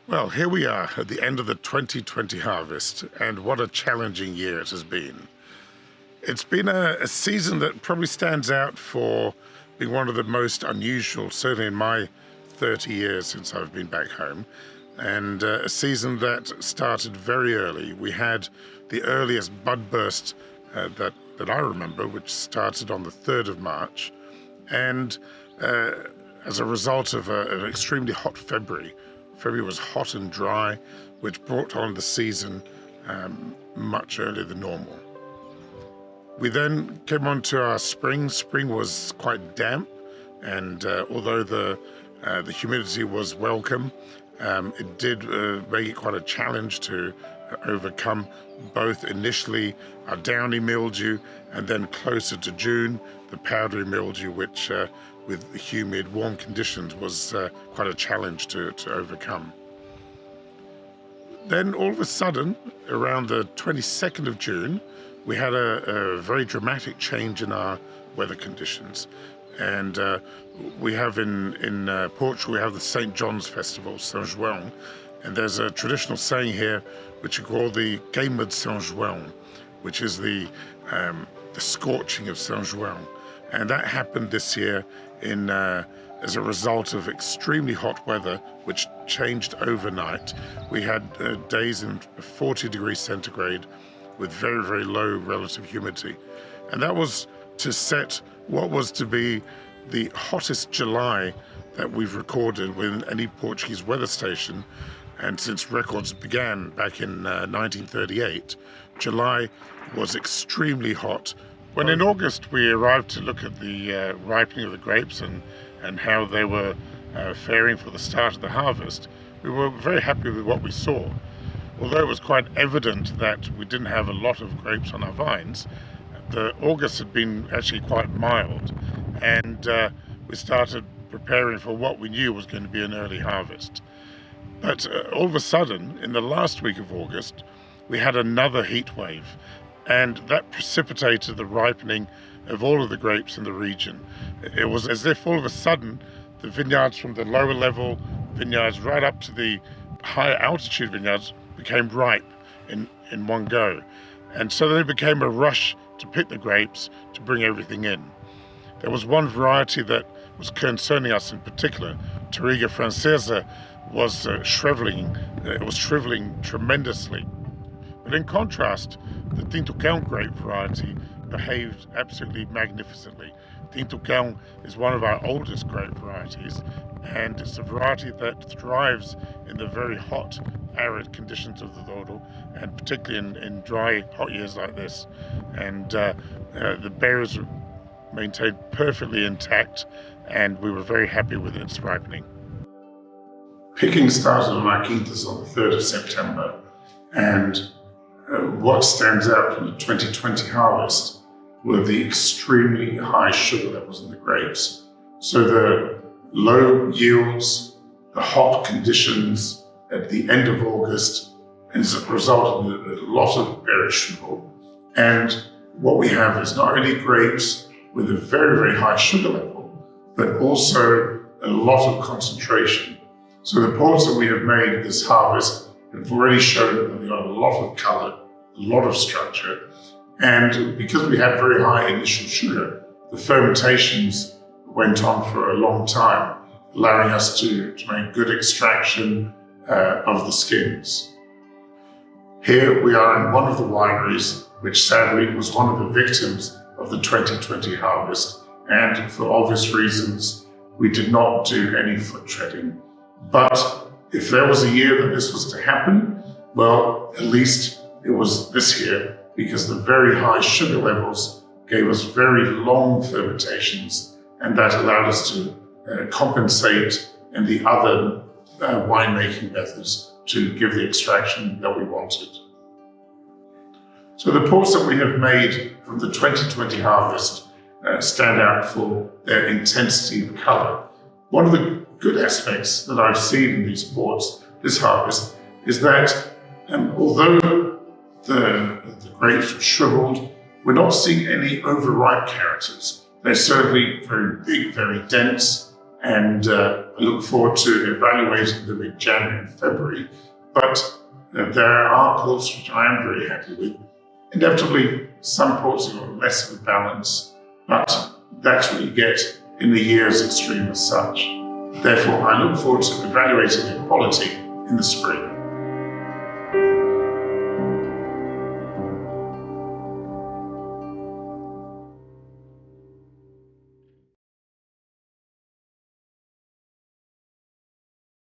Well, here we are at the end of the 2020 harvest, and what a challenging year it has been. It's been a season that probably stands out for being one of the most unusual, certainly in my 30 years since I've been back home, and a season that started very early. We had the earliest bud burst that I remember, which started on the 3rd of March, and as a result of an extremely hot February. February was hot and dry, which brought on the season much earlier than normal. We then came on to our spring. Spring was quite damp, and although the humidity was welcome, it did make it quite a challenge to overcome both initially our downy mildew and then closer to June, the powdery mildew, which with humid, warm conditions was quite a challenge to overcome. Then all of a sudden, around the 22nd of June, we had a very dramatic change in our weather conditions. And we have in Portugal, we have the St. John's Festival, São João, and there's a traditional saying here which we call the Queima de São João, which is the scorching of São João. And that happened this year as a result of extremely hot weather, which changed overnight. We had days in 40 degrees centigrade with very, very low relative humidity. And that was to set what was to be the hottest July that we've recorded with any Portuguese weather station. And since records began back in 1938, July was extremely hot. When in August we arrived to look at the ripening of the grapes and how they were faring for the start of the harvest, we were very happy with what we saw. Although it was quite evident that we didn't have a lot of grapes on our vines, the August had been actually quite mild, and we started preparing for what we knew was going to be an early harvest. But all of a sudden, in the last week of August, we had another heat wave, and that precipitated the ripening of all of the grapes in the region. It was as if all of a sudden the vineyards from the lower level vineyards right up to the higher altitude vineyards became ripe in one go. And so there became a rush to pick the grapes to bring everything in. There was one variety that was concerning us in particular, Touriga Francesa, was shriveling. It was shriveling tremendously. But in contrast, the Tinto Cão grape variety behaved absolutely magnificently. Tinto Cão is one of our oldest grape varieties, and it's a variety that thrives in the very hot, arid conditions of the Douro, and particularly in dry, hot years like this. And the berries maintained perfectly intact, and we were very happy with its ripening. Picking started on our quintas on the 3rd of September, and what stands out from the 2020 harvest were the extremely high sugar levels in the grapes. So the low yields, the hot conditions at the end of August has resulted in a lot of berry shrivel. And what we have is not only grapes with a very, very high sugar level, but also a lot of concentration. So the pods that we have made this harvest have already shown that they've got a lot of color, a lot of structure, and because we had very high initial sugar, the fermentations went on for a long time, allowing us to make good extraction of the skins. Here we are in one of the wineries, which sadly was one of the victims of the 2020 harvest, and for obvious reasons, we did not do any foot treading. But if there was a year that this was to happen, well, at least it was this year, because the very high sugar levels gave us very long fermentations, and that allowed us to compensate in the other winemaking methods to give the extraction that we wanted. So the ports that we have made from the 2020 harvest stand out for their intensity of color. One of the good aspects that I've seen in these ports this harvest is that although the grapes are shriveled, we're not seeing any overripe characters. They're certainly very big, very dense, and I look forward to evaluating them in January and February. But there are ports which I am very happy with. Inevitably, some ports have got less of a balance, but that's what you get in the year's extreme as such. Therefore, I look forward to evaluating their quality in the spring.